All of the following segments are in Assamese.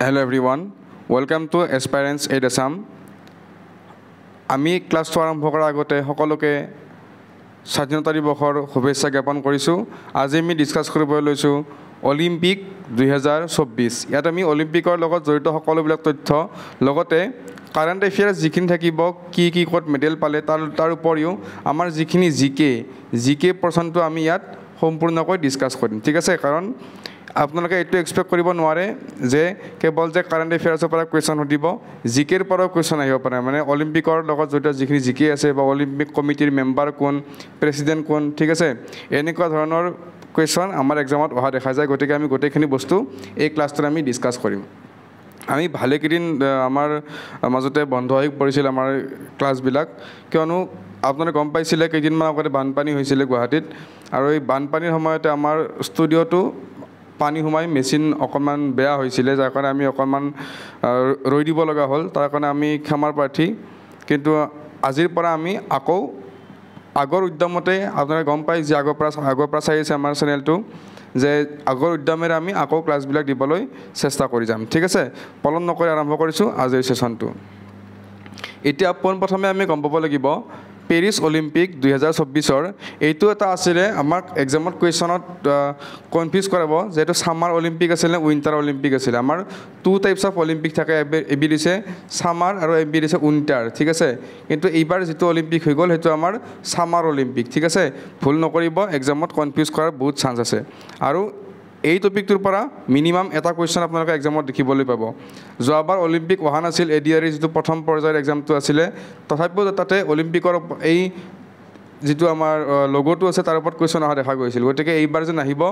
Hello everyone, welcome to Aspirants Aid Assam. আমি ক্লাছটো আৰম্ভ কৰাৰ আগতে সকলোকে স্বাধীনতা দিৱসৰ শুভেচ্ছা জ্ঞাপন কৰিছোঁ। আজি আমি ডিছকাছ কৰিবলৈ লৈছোঁ অলিম্পিক 2024। ইয়াত আমি অলিম্পিকৰ লগত জড়িত সকলোবিলাক তথ্য লগতে কাৰেণ্ট এফেয়াৰ্ছ যিখিনি থাকিব কি ক'ত মেডেল পালে তাৰ উপৰিও আমাৰ যিখিনি জিকে পৰ্চনটো আমি ইয়াত সম্পূৰ্ণকৈ ডিছকাছ কৰিম, ঠিক আছে? কাৰণ আপোনালোকে এইটো এক্সপেক্ট কৰিব নোৱাৰে যে কেৱল যে কাৰেণ্ট এফেয়াৰ্ছৰ পৰা কুৱেশ্যন সুধিব, জিকেৰ পৰাও কুৱেশ্যন আহিব পাৰে। মানে অলিম্পিকৰ লগত জড়িত যিখিনি জিকে আছে বা অলিম্পিক কমিটিৰ মেম্বাৰ কোন, প্ৰেছিডেণ্ট কোন, ঠিক আছে? এনেকুৱা ধৰণৰ কুৱেশ্যন আমাৰ এক্সামত অহা দেখা যায়। গতিকে আমি গোটেইখিনি বস্তু এই ক্লাছটোত আমি ডিছকাছ কৰিম। আমি ভালেকেইদিন আমাৰ মাজতে বন্ধ হৈ পৰিছিল আমাৰ ক্লাছবিলাক, কিয়নো আপোনালোকে গম পাইছিলে কেইদিনমান আগতে বানপানী হৈছিলে গুৱাহাটীত, আৰু এই বানপানীৰ সময়তে আমাৰ ষ্টুডিঅ'টো পানী সোমাই মেচিন অকণমান বেয়া হৈছিলে, যাৰ কাৰণে আমি অকণমান ৰৈ দিব লগা হ'ল। তাৰ কাৰণে আমি ক্ষমাৰ প্ৰাৰ্থী। কিন্তু আজিৰ পৰা আমি আকৌ আগৰ উদ্যমতে আপোনালোকে গম পায় যে আগৰ পৰা চাই আছে আমাৰ চেনেলটো, যে আগৰ উদ্যমেৰে আমি আকৌ ক্লাছবিলাক দিবলৈ চেষ্টা কৰি যাম, ঠিক আছে? পলম নকৰি আৰম্ভ কৰিছোঁ আজিৰ ছেশ্যনটো। এতিয়া পোনপ্ৰথমে আমি গম পাব লাগিব পেৰিছ অলিম্পিক 2024 এইটো এটা আছিলে আমাক এক্সামত কুৱেশ্যনত কনফিউজ কৰাব, যিহেতু ছামাৰ অলিম্পিক আছিলে নে উইণ্টাৰ অলিম্পিক আছিলে। আমাৰ 2 টাইপছ অফ অলিম্পিক থাকে, এবিধ হৈছে ছামাৰ আৰু এবিধ হৈছে উইণ্টাৰ, ঠিক আছে? কিন্তু এইবাৰ যিটো অলিম্পিক হৈ গ'ল সেইটো আমাৰ ছামাৰ অলিম্পিক, ঠিক আছে? ভুল নকৰিব, এক্সামত কনফিউজ কৰাৰ বহুত চান্স আছে। আৰু এই টপিকটোৰ পৰা মিনিমাম এটা কুৱেশ্যন আপোনালোকে এক্সামত দেখিবলৈ পাব। যোৱাবাৰ অলিম্পিক অহা নাছিল, ADRE যিটো প্ৰথম পৰ্যায়ৰ এক্সামটো আছিলে, তথাপিও তাতে অলিম্পিকৰ এই যিটো আমাৰ লগোটো আছে তাৰ ওপৰত কুৱেশ্যন অহা দেখা গৈছিল। গতিকে এইবাৰ যে নাহিব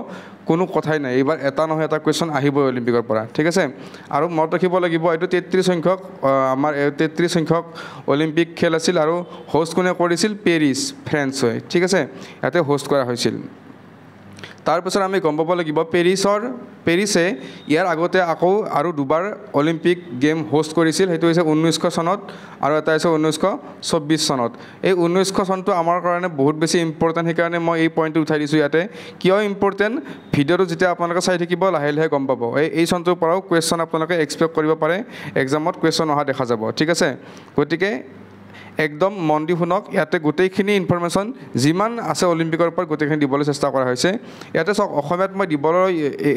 কোনো কথাই নাই, এইবাৰ এটা নহয় এটা কুৱেশ্যন আহিবই অলিম্পিকৰ পৰা, ঠিক আছে? আৰু মনত ৰাখিব লাগিব এইটো 33 সংখ্যক আমাৰ 33 সংখ্যক অলিম্পিক খেল আছিল, আৰু হোষ্ট কোনে কৰিছিল? পেৰিছ, ফ্ৰেন্স হয়, ঠিক আছে? ইয়াতে হোষ্ট কৰা হৈছিল। তাৰপিছত আমি গম পাব লাগিব পেৰিছে ইয়াৰ আগতে আকৌ আৰু দুবাৰ অলিম্পিক গেম হোষ্ট কৰিছিল। সেইটো হৈছে 1900 চনত আৰু এটা হৈছে 1924 চনত। এই 1900 চনটো আমাৰ কাৰণে বহুত বেছি ইম্পৰ্টেণ্ট, সেইকাৰণে মই এই পইণ্টটো উঠাই দিছোঁ ইয়াতে। কিয় ইম্পৰ্টেণ্ট? ভিডিঅ'টো যেতিয়া আপোনালোকে চাই থাকিব লাহে লাহে গম পাব। এই চনটোৰ পৰাও কুৱেশ্যন আপোনালোকে এক্সপেক্ট কৰিব পাৰে, এক্সামত কুৱেশ্যন অহা দেখা যাব, ঠিক আছে? গতিকে একদম মন দি শুনক, ইয়াতে গোটেইখিনি ইনফৰমেশ্যন যিমান আছে অলিম্পিকৰ ওপৰত গোটেইখিনি দিবলৈ চেষ্টা কৰা হৈছে। ইয়াতে চাওক, অসমীয়াত মই দিবলৈ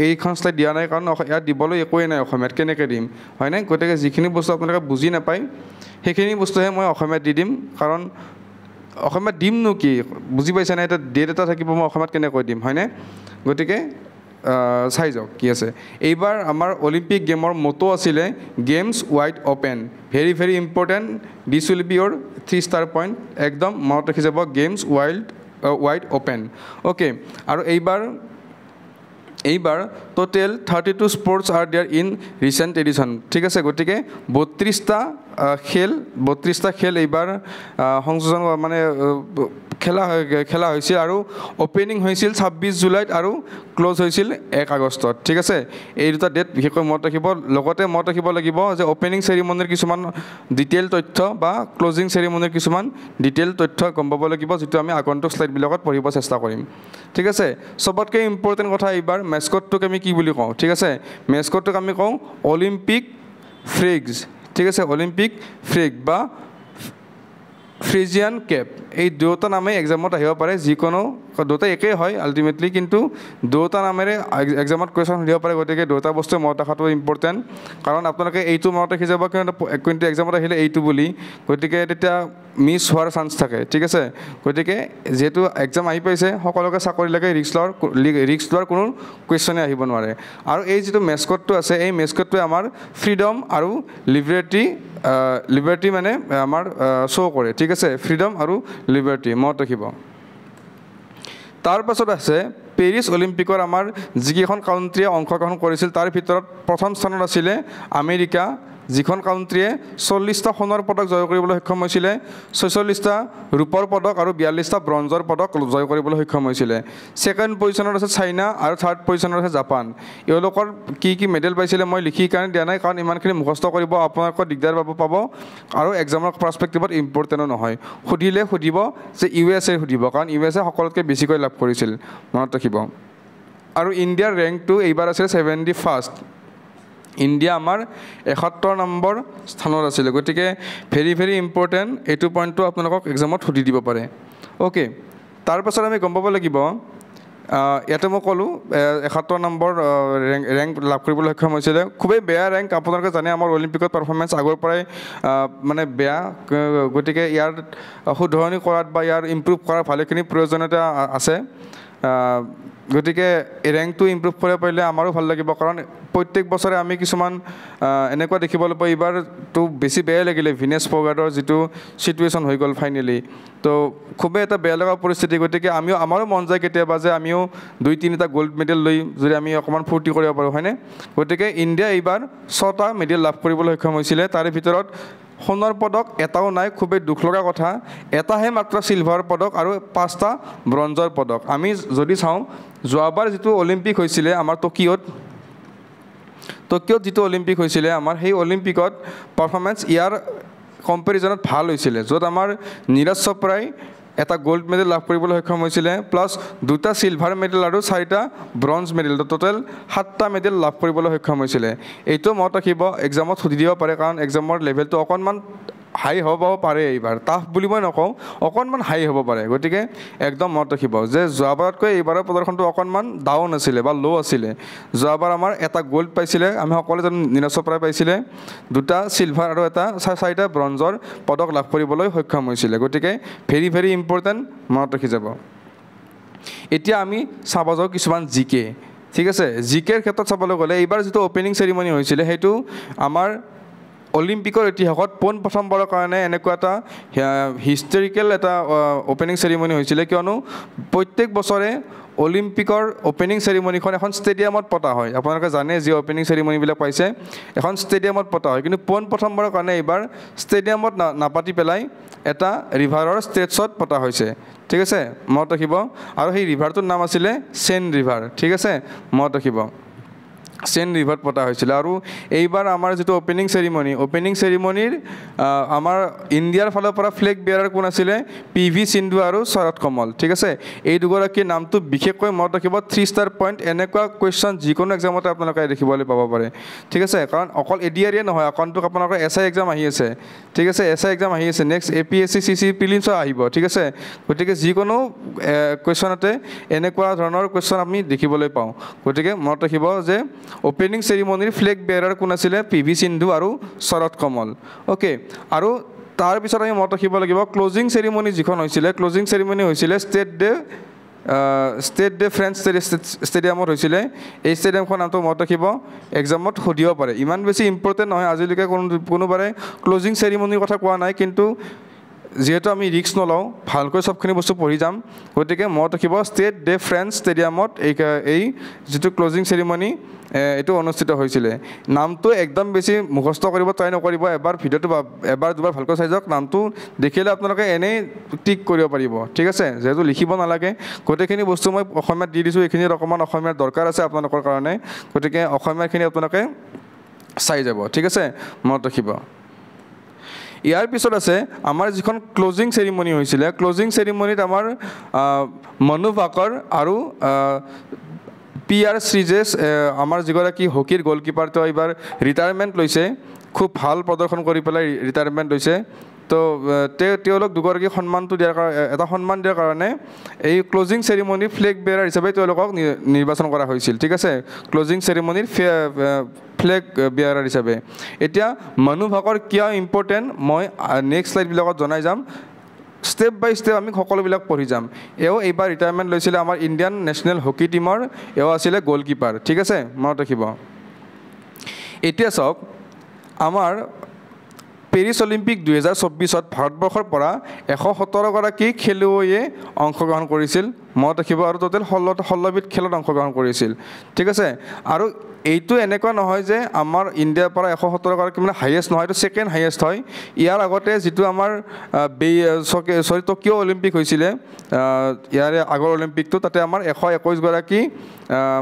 এইখন শ্লাইড দিয়া নাই, কাৰণ ইয়াত দিবলৈ একোৱেই নাই অসমীয়াত, কেনেকৈ দিম, হয়নে? গতিকে যিখিনি বস্তু আপোনালোকে বুজি নাপায় সেইখিনি বস্তুহে মই অসমীয়াত দি দিম, কাৰণ অসমীয়াত দিমনো কি, বুজি পাইছে নাই? এটা ডেট এটা থাকিব, মই অসমীয়াত কেনেকৈ দিম, হয়নে? গতিকে চাই যাওক কি আছে। এইবাৰ আমাৰ অলিম্পিক গেমৰ মটো আছিলে games wide open. Very very important, this will be your 3 star point, একদম মনত ৰাখি যাব, গেমছ ৱাইড অ'পেন, অ'কে? আৰু এইবাৰ total 32 sports are there in recent edition, ঠিক আছে? গতিকে 32টা খেল এইবাৰ সংযোজন মানে খেলা হৈছিল, আৰু অ'পেনিং হৈছিল 26 জুলাইত আৰু ক্ল'জ হৈছিল 1 আগষ্টত, ঠিক আছে? এই দুটা ডেট বিশেষকৈ মনত ৰাখিব। লগতে মনত ৰাখিব লাগিব যে অ'পেনিং চেৰিমনিৰ কিছুমান ডিটেইল তথ্য বা ক্ল'জিং চেৰিমনিৰ কিছুমান ডিটেইল তথ্য গম পাব লাগিব, যিটো আমি আগন্তুক শ্লাইডবিলাকত পঢ়িব চেষ্টা কৰিম, ঠিক আছে? চবতকৈ ইম্পৰ্টেণ্ট কথা, এইবাৰ মেস্কটটোক আমি কি বুলি কওঁ, ঠিক আছে? মেস্কটটোক আমি কওঁ অলিম্পিক ফ্ৰেগছ, ঠিক আছে? অলিম্পিক ফ্ৰেগ বা ফ্ৰিজিয়ান কেপ, এই দুটা নামে এক্সামত আহিব পাৰে, যিকোনো দুটা একেই হয় আল্টিমেটলি, কিন্তু দুটা নামেৰে এক্সামত কুৱেশ্যন সুধিব পাৰে। গতিকে দুটা বস্তু মনত ৰখাটো ইম্পৰ্টেণ্ট, কাৰণ আপোনালোকে এইটো মনত ৰাখি যাব কিন্তু এক্সামত আহিলে এইটো বুলি, গতিকে তেতিয়া মিছ হোৱাৰ চান্স থাকে, ঠিক আছে? গতিকে যিহেতু এক্সাম আহি পাইছে, সকলোকে চাকৰিলৈকে ৰিস্ক লোৱাৰ কোনো কুৱেশ্যনে আহিব নোৱাৰে। আৰু এই যিটো মেস্কটটো আছে, এই মেস্কটটোৱে আমাৰ ফ্ৰীডম আৰু লিবাৰ্টি মানে আমাৰ শ্ব' কৰে, ঠিক আছে? ফ্ৰীডম আৰু লিবাৰ্টি মনত ৰাখিব। তাৰপাছত আছে পেৰিছ অলিম্পিকৰ আমাৰ যিকেইখন কাউণ্ট্ৰিয়ে অংশগ্ৰহণ কৰিছিল তাৰ ভিতৰত প্ৰথম স্থানত আছিলে আমেৰিকা, যিখন কাউণ্ট্ৰিয়ে 40টা সোণৰ পদক জয় কৰিবলৈ সক্ষম হৈছিলে, 46টা ৰূপৰ পদক আৰু 42টা ব্ৰঞ্জৰ পদক জয় কৰিবলৈ সক্ষম হৈছিলে। ছেকেণ্ড পজিশ্যনত আছে চাইনা আৰু থাৰ্ড পজিশ্যনত আছে জাপান। এওঁলোকৰ কি মেডেল পাইছিলে মই লিখি কাৰণে দিয়া নাই, কাৰণ ইমানখিনি মুখস্থ কৰিব আপোনালোকৰ দিগদাৰ পাব, আৰু এক্সামৰ পাৰ্চপেক্টিভত ইম্পৰ্টেণ্টো নহয়। সুধিব যে USA সুধিব, কাৰণ USA সকলোতকৈ বেছিকৈ লাভ কৰিছিল, মনত ৰাখিব। আৰু ইণ্ডিয়াৰ ৰেংকটো এইবাৰ আছিল 71st, ইণ্ডিয়া আমাৰ ৭১ নম্বৰ স্থানত আছিলে গতিকে ভেৰি ভেৰি ইম্পৰ্টেণ্ট এইটো পইণ্টটো আপোনালোকক এক্সামত সুধি দিব পাৰে অ'কে তাৰপাছত আমি গম পাব লাগিব ইয়াতে মই ক'লোঁ ৭১ নম্বৰ ৰেংক লাভ কৰিবলৈ সক্ষম হৈছিলে খুবেই বেয়া ৰেংক আপোনালোকে জানে আমাৰ অলিম্পিকত পাৰফৰ্মেঞ্চ আগৰ পৰাই মানে বেয়া গতিকে ইয়াৰ শুধৰণি কৰাত বা ইয়াৰ ইম্প্ৰুভ কৰাৰ ভালেখিনি প্ৰয়োজনীয়তা আছে গতিকে এই ৰেংকটো ইম্প্ৰুভ কৰিব পাৰিলে আমাৰো ভাল লাগিব কাৰণ প্ৰত্যেক বছৰে আমি কিছুমান এনেকুৱা দেখিবলৈ পাওঁ এইবাৰতো বেছি বেয়াই লাগিলে ভিনেছ ফগাৰ্ডৰ যিটো চিটুৱেশ্যন হৈ গ'ল ফাইনেলি তো খুবেই এটা বেয়া লগা পৰিস্থিতি গতিকে আমাৰো মন যায় কেতিয়াবা যে আমিও ২-৩টা গ'ল্ড মেডেল লৈ যদি আমি অকণমান ফূৰ্তি কৰিব পাৰোঁ হয়নে গতিকে ইণ্ডিয়া এইবাৰ 6টা মেডেল লাভ কৰিবলৈ সক্ষম হৈছিলে তাৰে ভিতৰত সোণৰ পদক এটাও নাই খুবেই দুখ লগা কথা এটাহে মাত্ৰ চিলভাৰ পদক আৰু 5টা ব্ৰঞ্জৰ পদক আমি যদি চাওঁ যোৱাবাৰ যিটো অলিম্পিক হৈছিলে আমাৰ টকিঅ'ত যিটো অলিম্পিক হৈছিলে আমাৰ সেই অলিম্পিকত পাৰফৰ্মেঞ্চ ইয়াৰ কম্পেৰিজনত ভাল হৈছিলে য'ত আমাৰ নীৰজ চোপ্ৰাই এটা গ'ল্ড মেডেল লাভ কৰিবলৈ সক্ষম হৈছিলে প্লাছ 2টা চিলভাৰ মেডেল আৰু 4টা ব্ৰঞ্জ মেডেল টোটেল 7টা মেডেল লাভ কৰিবলৈ সক্ষম হৈছিলে এইটো মনত ৰাখিব এক্সামত সুধি দিব পাৰে কাৰণ এক্সামৰ লেভেলটো অকণমান হাই হ'ব পাৰে এইবাৰ টাফ বুলি মই নকওঁ অকণমান হাই হ'ব পাৰে গতিকে একদম মনত ৰাখিব যে যোৱাবাৰতকৈ এইবাৰৰ প্ৰদৰ্শনটো অকণমান ডাউন আছিলে বা ল' আছিলে যোৱাবাৰ আমাৰ এটা গ'ল্ড পাইছিলে আমি সকলোৱে জানো নীৰজ চোপ্ৰাই পাইছিলে 2টা চিলভাৰ আৰু 4টা ব্ৰঞ্জৰ পদক লাভ কৰিবলৈ সক্ষম হৈছিলে গতিকে ভেৰি ভেৰি ইম্পৰ্টেণ্ট মনত ৰাখি যাব এতিয়া আমি চাব যাওঁ কিছুমান জিকে ঠিক আছে জিকেৰ ক্ষেত্ৰত চাবলৈ গ'লে এইবাৰ যিটো অ'পেনিং চেৰিমনি হৈছিলে সেইটো আমাৰ অলিম্পিকৰ ইতিহাসত প্ৰথমবাৰৰ কাৰণে এনেকুৱা এটা হিষ্টৰিকেল এটা অ'পেনিং চেৰিমনি হৈছিলে কিয়নো প্ৰত্যেক বছৰে অলিম্পিকৰ অ'পেনিং চেৰিমনিখন এখন ষ্টেডিয়ামত পতা হয় আপোনালোকে জানে যি অ'পেনিং চেৰিমনিবিলাক পাইছে এখন ষ্টেডিয়ামত পতা হয় কিন্তু প্ৰথমবাৰৰ কাৰণে এইবাৰ ষ্টেডিয়ামত নাপাতি পেলাই এটা ৰিভাৰৰ ষ্টেটছত পতা হৈছে ঠিক আছে মনত ৰাখিব আৰু সেই ৰিভাৰটোৰ নাম আছিলে চেন ৰিভাৰ ঠিক আছে মনত ৰাখিব চেন ৰিভাৰত পতা হৈছিলে আৰু এইবাৰ আমাৰ যিটো অ'পেনিং চেৰিমনিৰ আমাৰ ইণ্ডিয়াৰ ফালৰ পৰা ফ্লেগ বেয়াৰাৰ কোন আছিলে PV সিন্ধু আৰু শৰৎ কমল ঠিক আছে এই দুগৰাকীৰ নামটো বিশেষকৈ মনত ৰাখিব 3 ষ্টাৰ পইণ্ট এনেকুৱা কুৱেশ্যন যিকোনো এক্সামতে আপোনালোকে দেখিবলৈ পাব পাৰে ঠিক আছে কাৰণ অকল এডিআৰএ নহয় অকণটোক আপোনালোকৰ SI এক্সাম আহি আছে ঠিক আছে SI এক্সাম আহি আছে নেক্সট APSC CC প্ৰিলিমছো আহিব ঠিক আছে গতিকে যিকোনো কুৱেশ্যনতে এনেকুৱা ধৰণৰ কুৱেশ্যন আমি দেখিবলৈ পাওঁ গতিকে মনত ৰাখিব যে অ'পেনিং চেৰিমনিৰ ফ্লেগ বেয়াৰাৰ কোন আছিলে PV সিন্ধু আৰু শৰৎ কমল অ'কে আৰু তাৰপিছত আমি মনত ৰাখিব লাগিব ক্লজিং চেৰিমনি যিখন হৈছিলে ক্লজিং চেৰিমনি হৈছিলে ষ্টেট ডে ফ্ৰেঞ্চ ষ্টেডিয়ামত হৈছিলে এই ষ্টেডিয়ামখন নামটো মনত ৰাখিব এক্সামত সুধিব পাৰে ইমান বেছি ইম্পৰ্টেণ্ট নহয় আজিলৈকে কোনোবাৰে ক্লজিং চেৰিমনিৰ কথা কোৱা নাই কিন্তু যিহেতু আমি ৰিস্ক নলওঁ ভালকৈ চবখিনি বস্তু পঢ়ি যাম গতিকে মনত ৰাখিব ষ্টেট ডে ফ্ৰেঞ্চ ষ্টেডিয়ামত এই যিটো ক্লজিং চেৰিমনি এইটো অনুষ্ঠিত হৈছিলে নামটো একদম বেছি মুখস্থ কৰিব ট্ৰাই নকৰিব এবাৰ ভিডিঅ'টো এবাৰ দুবাৰ ভালকৈ চাই যাওক নামটো দেখিলে আপোনালোকে এনেই টিক কৰিব পাৰিব ঠিক আছে যিহেতু লিখিব নালাগে গোটেইখিনি বস্তু মই অসমীয়াত দি দিছোঁ এইখিনিত অকণমান অসমীয়াৰ দৰকাৰ আছে আপোনালোকৰ কাৰণে গতিকে অসমীয়াখিনি আপোনালোকে চাই যাব ঠিক আছে মনত ৰাখিব ইয়াৰ পিছত আছে আমাৰ যিখন ক্লজিং চেৰিমনি হৈছিলে ক্লজিং চেৰিমনিত আমাৰ মনু ভাকৰ আৰু PR শ্ৰীজেশ আমাৰ যিগৰাকী হকীৰ গ'লকিপাৰ তেওঁ এইবাৰ ৰিটায়াৰমেণ্ট লৈছে খুব ভাল প্ৰদৰ্শন কৰি পেলাই ৰিটায়াৰমেণ্ট লৈছে তো তেওঁলোক দুগৰাকী এটা সন্মান দিয়াৰ কাৰণে এই ক্লজিং চেৰিমনিৰ ফ্লেগ বেয়াৰাৰ হিচাপে তেওঁলোকক নিৰ্বাচন কৰা হৈছিল ঠিক আছে ক্লজিং চেৰিমনিৰ ফ্লেগ বেয়াৰাৰ হিচাপে এতিয়া মনু ভাকৰ কিয় ইম্পৰ্টেণ্ট মই নেক্সট শ্লাইডবিলাকত জনাই যাম ষ্টেপ বাই ষ্টেপ আমি সকলোবিলাক পঢ়ি যাম এওঁ এইবাৰ ৰিটায়াৰমেণ্ট লৈছিলে আমাৰ ইণ্ডিয়ান নেশ্যনেল হকী টীমৰ এওঁ আছিলে গ'লকিপাৰ ঠিক আছে মনত ৰাখিব এতিয়া চাওক আমাৰ পেৰিছ অলিম্পিক 2024ত ভাৰতবৰ্ষৰ পৰা 117গৰাকী খেলুৱৈয়ে অংশগ্ৰহণ কৰিছিল মনত ৰাখিব আৰু টোটেল 16বিধ খেলত অংশগ্ৰহণ কৰিছিল ঠিক আছে আৰু এইটো এনেকুৱা নহয় যে আমাৰ ইণ্ডিয়াৰ পৰা 117গৰাকী মানে হাইয়েষ্ট নহয় এইটো ছেকেণ্ড হাইয়েষ্ট হয় ইয়াৰ আগতে যিটো আমাৰ টকিঅ' অলিম্পিক হৈছিলে ইয়াৰে আগৰ অলিম্পিকটো তাতে আমাৰ 121গৰাকী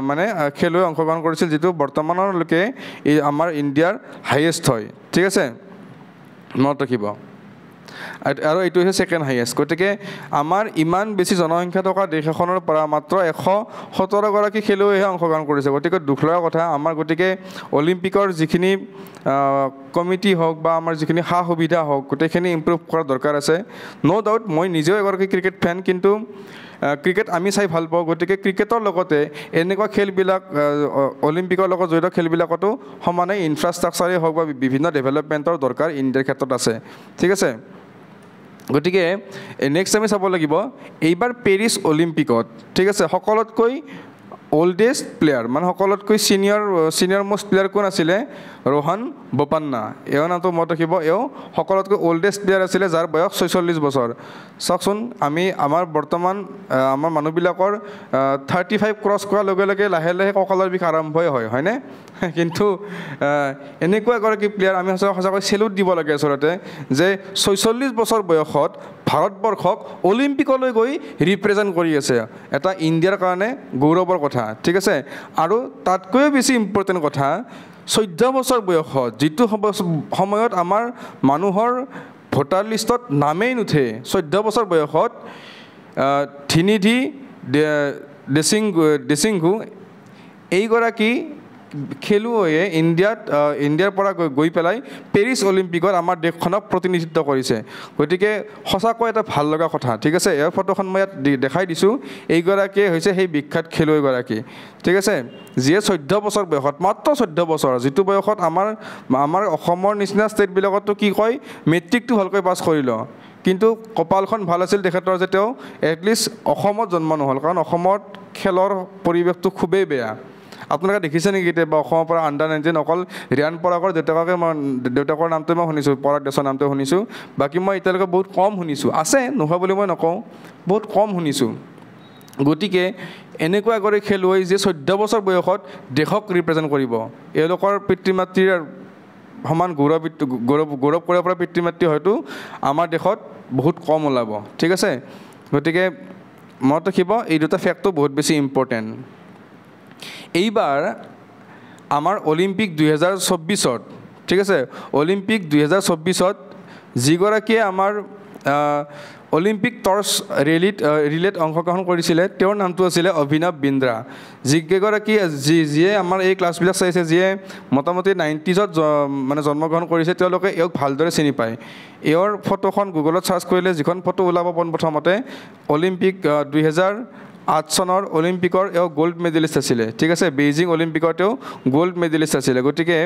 মানে খেলুৱৈ অংশগ্ৰহণ কৰিছিল যিটো বৰ্তমানলৈকে আমাৰ ইণ্ডিয়াৰ হাইয়েষ্ট হয় ঠিক আছে মনত ৰাখিব আৰু এইটো হৈছে ছেকেণ্ড হাইয়েষ্ট। গতিকে আমাৰ ইমান বেছি জনসংখ্যা থকা দেশ এখনৰ পৰা মাত্ৰ 117গৰাকী খেলুৱৈহে অংশগ্ৰহণ কৰিছে। গতিকে দুখ লগা কথা। আমাৰ গতিকে অলিম্পিকৰ যিখিনি কমিটি হওক বা আমাৰ যিখিনি সা সুবিধা হওক গোটেইখিনি ইম্প্ৰুভ কৰাৰ দৰকাৰ আছে। ন' ডাউট মই নিজেও এগৰাকী ক্ৰিকেট ফেন, কিন্তু ক্ৰিকেট আমি চাই ভাল পাওঁ। গতিকে ক্ৰিকেটৰ লগতে এনেকুৱা খেলবিলাক অলিম্পিকৰ লগত জড়িত খেলবিলাকতো সমানে ইনফ্ৰাষ্ট্ৰাকচাৰেই হওক বা বিভিন্ন ডেভেলপমেণ্টৰ দৰকাৰ ইণ্ডিয়াৰ ক্ষেত্ৰত আছে। ঠিক আছে, গতিকে নেক্সট আমি চাব লাগিব এইবাৰ পেৰিছ অলিম্পিকত, ঠিক আছে, সকলোতকৈ অল্ডেষ্ট প্লেয়াৰ মানে সকলোতকৈ ছিনিয়ৰ মষ্ট প্লেয়াৰ কোন আছিলে? ৰোহন বোপান্না। এওঁৰ নামটো মনত ৰাখিব। এওঁ সকলোতকৈ অল্ডেষ্ট প্লেয়াৰ আছিলে যাৰ বয়স 46 বছৰ। চাওকচোন, আমাৰ বৰ্তমান আমাৰ মানুহবিলাকৰ 35 ক্ৰছ কৰাৰ লগে লগে লাহে লাহে কঁকালৰ বিষ আৰম্ভই হয়নে? কিন্তু এনেকুৱা এগৰাকী প্লেয়াৰ আমি সঁচাকৈ চেলুট দিব লাগে আচলতে, যে 46 বছৰ বয়সত ভাৰতবৰ্ষক অলিম্পিকলৈ গৈ ৰিপ্ৰেজেণ্ট কৰি আছে। এটা ইণ্ডিয়াৰ কাৰণে গৌৰৱৰ কথা। ঠিক আছে, আৰু তাতকৈও বেছি ইম্পৰ্টেণ্ট কথা, 14 বছৰ বয়সত যিটো সময়ত আমাৰ মানুহৰ ভোটাৰ লিষ্টত নামেই নুঠে, 14 বছৰ বয়সত ধিনিধি দেশিংঘু এইগৰাকী খেলুৱৈয়ে ইণ্ডিয়াৰ পৰা গৈ পেলাই পেৰিছ অলিম্পিকত আমাৰ দেশখনক প্ৰতিনিধিত্ব কৰিছে। গতিকে সঁচাকৈ এটা ভাল লগা কথা। ঠিক আছে, ইয়াৰ ফটোখন মই ইয়াত দেখাই দিছোঁ। এইগৰাকীয়ে হৈছে সেই বিখ্যাত খেলুৱৈগৰাকী। ঠিক আছে, যিয়ে 14 বছৰ বয়সত, মাত্ৰ 14 বছৰ, যিটো বয়সত আমাৰ অসমৰ নিচিনা ষ্টেটবিলাকতো কি কয় মেট্ৰিকটো ভালকৈ পাছ কৰিল, কিন্তু কপালখন ভাল আছিল তেখেতৰ যে তেওঁ এটলিষ্ট অসমত জন্ম নহ'ল, কাৰণ অসমত খেলৰ পৰিৱেশটো খুবেই বেয়া। আপোনালোকে দেখিছে নেকি কেতিয়াবা অসমৰ পৰা আণ্ডাৰ-19 অকল ৰিয়ান পৰাগৰ দেউতাকৰ নামটো মই শুনিছোঁ, পৰাগ দাসৰ নামটো শুনিছোঁ। বাকী মই এতিয়ালৈকে বহুত কম শুনিছোঁ, আছে নোহোৱা বুলি মই নকওঁ, বহুত কম শুনিছোঁ। গতিকে এনেকুৱা এগৰাকী খেলুৱৈ যে 14 বছৰ বয়সত দেশক ৰিপ্ৰেজেণ্ট কৰিব, এওঁলোকৰ পিতৃ মাতৃৰ সমান গৌৰৱ কৰিব পৰা পিতৃ মাতৃ হয়তো আমাৰ দেশত বহুত কম ওলাব। ঠিক আছে, গতিকে মনত ৰাখিব এই দুটা ফেক্টটো বহুত বেছি ইম্পৰ্টেণ্ট। এইবাৰ আমাৰ অলিম্পিক 2024-ত, ঠিক আছে, অলিম্পিক 2024-ত যিগৰাকীয়ে আমাৰ অলিম্পিক টৰ্চ ৰিলেত অংশগ্ৰহণ কৰিছিলে তেওঁৰ নামটো আছিলে অভিনৱ বিন্দ্ৰা। যিয়ে আমাৰ এই ক্লাছবিলাক চাইছে, যিয়ে মোটামুটি 90sত মানে জন্মগ্ৰহণ কৰিছে, তেওঁলোকে এওঁক ভালদৰে চিনি পায়। এওঁৰ ফটোখন গুগলত চাৰ্চ কৰিলে যিখন ফটো ওলাব পোনপ্ৰথমতে অলিম্পিক 2008 চনৰ অলিম্পিকৰ এওঁ গ'ল্ড মেডেলিষ্ট আছিলে। ঠিক আছে, বেইজিং অলিম্পিকত তেওঁ গ'ল্ড মেডেলিষ্ট আছিলে। গতিকে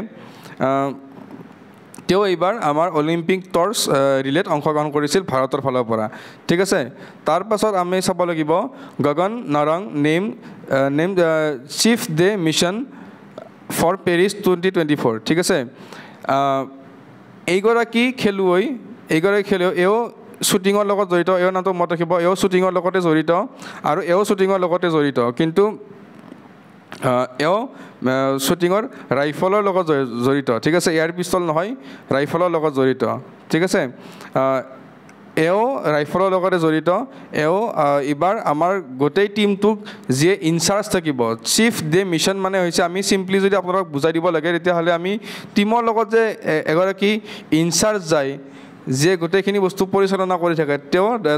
তেওঁ এইবাৰ আমাৰ অলিম্পিক টৰ্চ ৰিলেত অংশগ্ৰহণ কৰিছিল ভাৰতৰ ফালৰ পৰা। ঠিক আছে, তাৰ পাছত আমি চাব লাগিব Gagan Narang name chief de mission for Paris 2024। ঠিক আছে, এইগৰাকী খেলুৱৈ এওঁ শ্বুটিঙৰ লগত জড়িত। এওঁৰ নামটো মনত ৰাখিব, এওঁ শ্বুটিঙৰ লগতে জড়িত আৰু এওঁ শ্বুটিঙৰ লগতে জড়িত, কিন্তু এওঁ শ্বুটিঙৰ ৰাইফলৰ লগত জড়িত। ঠিক আছে, এয়াৰ পিষ্টল নহয়, ৰাইফলৰ লগত জড়িত। ঠিক আছে, এওঁ ৰাইফলৰ লগতে জড়িত। এওঁ এইবাৰ আমাৰ গোটেই টীমটোক যিয়ে ইনচাৰ্জ থাকিব, চিফ ডে মিছন মানে হৈছে, আমি চিম্পলি যদি আপোনালোকক বুজাই দিব লাগে তেতিয়াহ'লে আমি টীমৰ লগত যে এগৰাকী ইনচাৰ্জ যায়, যিয়ে গোটেইখিনি বস্তু পৰিচালনা কৰি থাকে,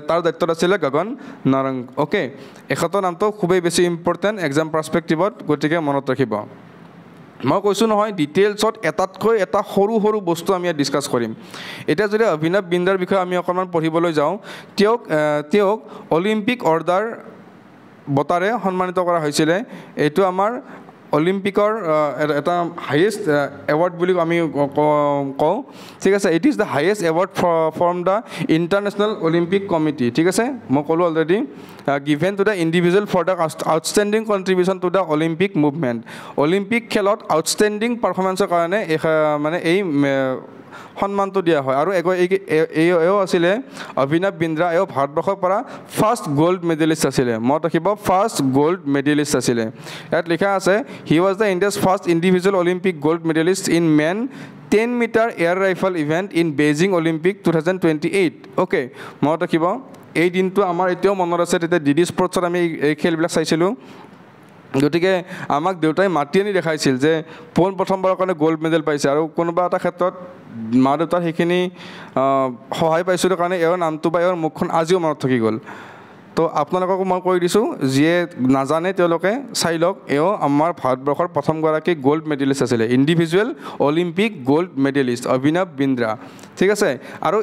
তাৰ দায়িত্বত আছিলে গগন নাৰং। অ'কে, এখেতৰ নামটো খুবেই বেছি ইম্পৰ্টেণ্ট এক্সাম পাৰ্চপেক্টিভত, গতিকে মনত ৰাখিব। মই কৈছোঁ নহয়, ডিটেইলছত এটাতকৈ এটা সৰু সৰু বস্তু আমি ইয়াত ডিছকাছ কৰিম। এতিয়া যদি অভিনৱ বিন্দ্ৰাৰ বিষয়ে আমি অকণমান পঢ়িবলৈ যাওঁ, তেওঁক অলিম্পিক অৰ্ডাৰ বঁটাৰে সন্মানিত কৰা হৈছিলে। এইটো আমাৰ অলিম্পিকৰ এটা হাইয়েষ্ট এৱাৰ্ড বুলি আমি কওঁ। ঠিক আছে, it is the highest award from the International Olympic Committee. ঠিক আছে, মই ক'লোঁ already, given to the individual for the outstanding contribution to the Olympic movement. Olympic খেলত আউটষ্টেণ্ডিং পাৰফৰ্মেঞ্চৰ কাৰণে মানে এই সন্মানটো দিয়া হয়। আৰু এওঁ আছিলে অভিনৱ বিন্দ্ৰা, এওঁ ভাৰতবৰ্ষৰ পৰা ফাৰ্ষ্ট গ'ল্ড মেডেলিষ্ট আছিলে। মনত ৰাখিব, ফাৰ্ষ্ট গ'ল্ড মেডেলিষ্ট আছিলে। ইয়াত লিখা আছে, he was the India's first individual Olympic gold medalist in men 10 metre air rifle event in Beijing Olympic 2028। Okay, মনত ৰাখিব, এই দিনটো আমাৰ এতিয়াও মনত আছে। তেতিয়া DD স্পৰ্টছত আমি এই খেলবিলাক চাইছিলোঁ। গতিকে আমাক দেউতাই মাতি আনি দেখাইছিল যে প্ৰথমবাৰৰ কাৰণে গ'ল্ড মেডেল পাইছে আৰু কোনোবা এটা ক্ষেত্ৰত মা দেউতাৰ সেইখিনি সহায় পাইছিলোঁ কাৰণে এওঁৰ নামটো বা এওঁৰ মুখখন আজিও মনত থাকি গ'ল তো আপোনালোককো মই কৈ দিছোঁ যিয়ে নাজানে তেওঁলোকে চাই লওক এওঁ আমাৰ ভাৰতবৰ্ষৰ প্ৰথমগৰাকী গ'ল্ড মেডেলিষ্ট আছিলে ইণ্ডিভিজুৱেল অলিম্পিক গ'ল্ড মেডেলিষ্ট অভিনৱ বিন্দ্ৰা ঠিক আছে আৰু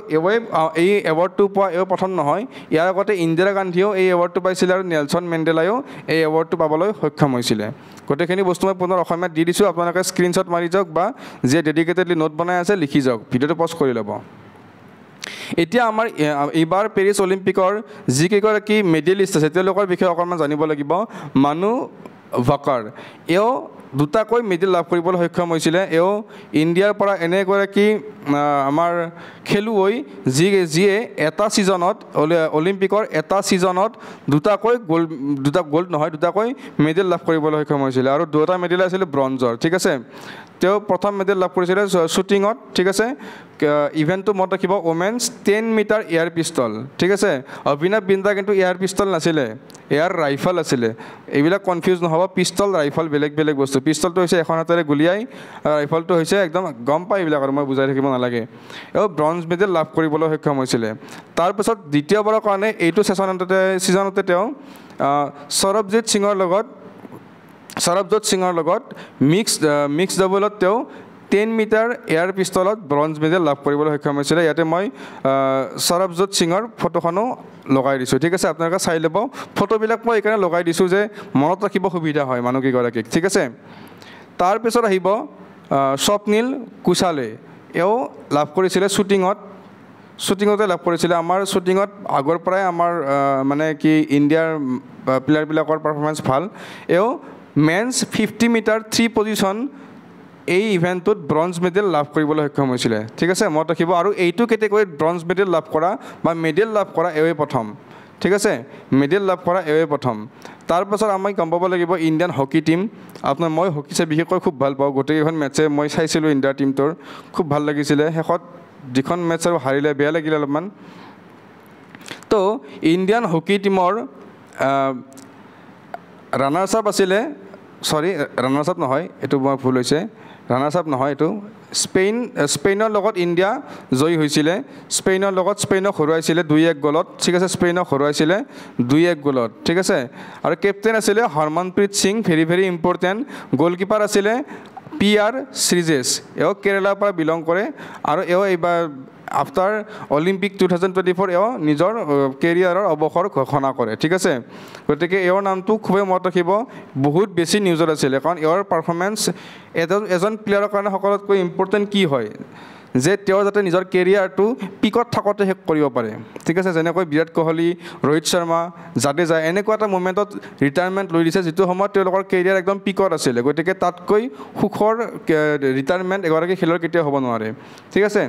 এই এৱাৰ্ডটো পোৱা এওঁ প্ৰথম নহয় ইয়াৰ আগতে ইন্দিৰা গান্ধীয়েও এই এৱাৰ্ডটো পাইছিলে আৰু নেলছন মেণ্ডেলায়ো এই এৱাৰ্ডটো পাবলৈ সক্ষম হৈছিলে গোটেইখিনি বস্তু মই পুনৰ অসমীয়াত দি দিছোঁ আপোনালোকে স্ক্ৰীনশ্বট মাৰি যাওক বা যিয়ে ডেডিকেটেডলি নোট বনাই আছে লিখি যাওক ভিডিঅ'টো পজ কৰি ল'ব এতিয়া আমাৰ এইবাৰ পেৰিছ অলিম্পিকৰ যিকেইগৰাকী মেডেলিষ্ট আছে তেওঁলোকৰ বিষয়ে অকণমান জানিব লাগিব মানু ভাকাৰ এওঁ দুটাকৈ মেডেল লাভ কৰিবলৈ সক্ষম হৈছিলে এওঁ ইণ্ডিয়াৰ পৰা এনে এগৰাকী আমাৰ খেলুৱৈ যিয়ে এটা ছিজনত অলিম্পিকৰ এটা ছিজনত দুটাকৈ মেডেল লাভ কৰিবলৈ সক্ষম হৈছিলে আৰু দুটা মেডেল আছিলে ব্ৰঞ্জৰ ঠিক আছে তেওঁ প্ৰথম মেডেল লাভ কৰিছিলে শ্বুটিঙত ঠিক আছে ইভেণ্টটো মনত ৰাখিব ওমেন্স 10 মিটাৰ এয়াৰ পিষ্টল ঠিক আছে অভিনৱ বিন্দ্ৰা কিন্তু এয়াৰ পিষ্টল নাছিলে এয়াৰ ৰাইফল আছিলে এইবিলাক কনফিউজ নহ'ব পিষ্টল ৰাইফল বেলেগ বেলেগ বস্তু পিষ্টলটো হৈছে এখন হাতেৰে গুলিয়াই ৰাইফলটো হৈছে একদম গম পাই এইবিলাক আৰু মই বুজাই থাকিব নালাগে এওঁ ব্ৰঞ্জ মেডেল লাভ কৰিবলৈ সক্ষম হৈছিলে তাৰপিছত দ্বিতীয়বাৰৰ কাৰণে এইটো ছিজনতে তেওঁ সৰবজিৎ সিঙৰ লগত মিক্স ডাবলত তেওঁ 10 মিটাৰ এয়াৰ পিষ্টলত ব্ৰঞ্জ মেডেল লাভ কৰিবলৈ সক্ষম হৈছিলে ইয়াতে মই সৰবজিৎ সিঙৰ ফটোখনো লগাই দিছোঁ ঠিক আছে আপোনালোকে চাই ল'ব ফটোবিলাক মই এইকাৰণে লগাই দিছোঁ যে মনত ৰাখিব সুবিধা হয় মানুহকেইগৰাকীক ঠিক আছে তাৰপিছত আহিব স্বপ্নীল কুশালে এওঁ লাভ কৰিছিলে শ্বুটিঙতে লাভ কৰিছিলে আমাৰ শ্বুটিঙত আগৰ পৰাই আমাৰ মানে কি ইণ্ডিয়াৰ প্লেয়াৰবিলাকৰ পাৰফৰ্মেঞ্চ ভাল এওঁ মেন্স 50 মিটাৰ 3 পজিশ্যন এই ইভেণ্টটোত ব্ৰঞ্জ মেডেল লাভ কৰিবলৈ সক্ষম হৈছিলে ঠিক আছে মনত ৰাখিব আৰু এইটো কেটেগৰীত ব্ৰঞ্জ মেডেল লাভ কৰা বা মেডেল লাভ কৰা এওঁই প্ৰথম ঠিক আছে মেডেল লাভ কৰা এওঁই প্ৰথম তাৰপাছত আমি গম পাব লাগিব ইণ্ডিয়ান হকী টীম আপোনাৰ মই হকী চাই বিশেষকৈ খুব ভাল পাওঁ গোটেইকেইখন মেটচে মই চাইছিলোঁ ইণ্ডিয়াৰ টীমটোৰ খুব ভাল লাগিছিলে শেষত যিখন মেটচ আৰু হাৰিলে বেয়া লাগিলে অলপমান তো ইণ্ডিয়ান হকী টীমৰ ৰানাৰ্ছ আপ আছিলে ৰানাৰ্ছ আপ নহয় এইটো মই ভুল হৈছে ৰানাৰ্ছ আপ নহয় এইটো স্পেইনৰ লগত ইণ্ডিয়া জয়ী হৈছিলে স্পেইনক হৰুৱাইছিলে 2-1 গলত ঠিক আছে স্পেইনক হৰুৱাইছিলে 2-1 গলত ঠিক আছে আৰু কেপ্টেইন আছিলে Harmanpreet Singh very very important goalkeeper আছিলে PR শ্ৰীজেশ এওঁ কেৰেলাৰ পৰা বিলং কৰে আৰু এওঁ এইবাৰ আফটাৰ অলিম্পিক 2024 এওঁ নিজৰ কেৰিয়াৰৰ অৱসৰ ঘোষণা কৰে ঠিক আছে গতিকে এওঁৰ নামটো খুবেই মনত ৰাখিব বহুত বেছি নিউজত আছিলে কাৰণ এওঁৰ পাৰফৰ্মেঞ্চ এজন প্লেয়াৰৰ কাৰণে সকলোতকৈ ইম্পৰ্টেণ্ট কি হয় যে তেওঁ যাতে নিজৰ কেৰিয়াৰটো পিকত থাকোঁতে শেষ কৰিব পাৰে ঠিক আছে যেনেকৈ বিৰাট কোহলি ৰোহিত শৰ্মা জাদেজা এনেকুৱা এটা মুমেণ্টত ৰিটায়াৰমেণ্ট লৈ দিছে যিটো সময়ত তেওঁলোকৰ কেৰিয়াৰ একদম পিকত আছিলে গতিকে তাতকৈ সুখৰ ৰিটায়াৰমেণ্ট এগৰাকী খেলুৱৈৰ কেতিয়াও হ'ব নোৱাৰে ঠিক আছে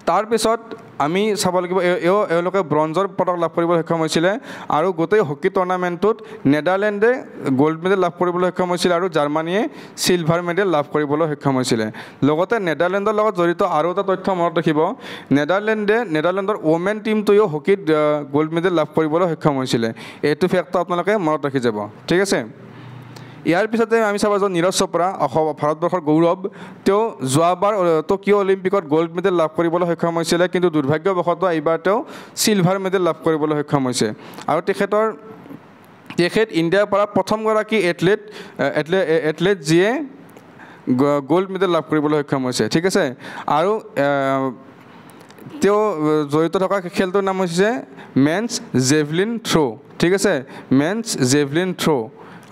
তাৰপিছত আমি চাব লাগিব এওঁলোকে ব্ৰঞ্জৰ পদক লাভ কৰিবলৈ সক্ষম হৈছিলে আৰু গোটেই হকী টুৰ্ণামেণ্টটোত নেডাৰলেণ্ডে গ'ল্ড মেডেল লাভ কৰিবলৈ সক্ষম হৈছিলে আৰু জাৰ্মানীয়ে চিলভাৰ মেডেল লাভ কৰিবলৈ সক্ষম হৈছিলে লগতে নেডাৰলেণ্ডৰ লগত জড়িত আৰু এটা তথ্য মনত ৰাখিব নেডাৰলেণ্ডৰ ওমেন টীমটোৱেও হকীত গ'ল্ড মেডেল লাভ কৰিবলৈ সক্ষম হৈছিলে এইটো ফেক্টটো আপোনালোকে মনত ৰাখি যাব ঠিক আছে ইয়াৰ পিছতে আমি চাব যাওঁ নীৰজ চোপ্ৰা ভাৰতবৰ্ষৰ গৌৰৱ তেওঁ যোৱাবাৰ টকিঅ' অলিম্পিকত গ'ল্ড মেডেল লাভ কৰিবলৈ সক্ষম হৈছিলে কিন্তু দুৰ্ভাগ্যবশতঃ এইবাৰ তেওঁ চিলভাৰ মেডেল লাভ কৰিবলৈ সক্ষম হৈছে আৰু তেখেত ইণ্ডিয়াৰ পৰা প্ৰথমগৰাকী এথলেট যিয়ে গ'ল্ড মেডেল লাভ কৰিবলৈ সক্ষম হৈছে ঠিক আছে আৰু তেওঁ জড়িত থকা খেলটোৰ নাম হৈছে মেন্স জেভলিন থ্ৰ' ঠিক আছে মেন্স জেভলিন থ্ৰ'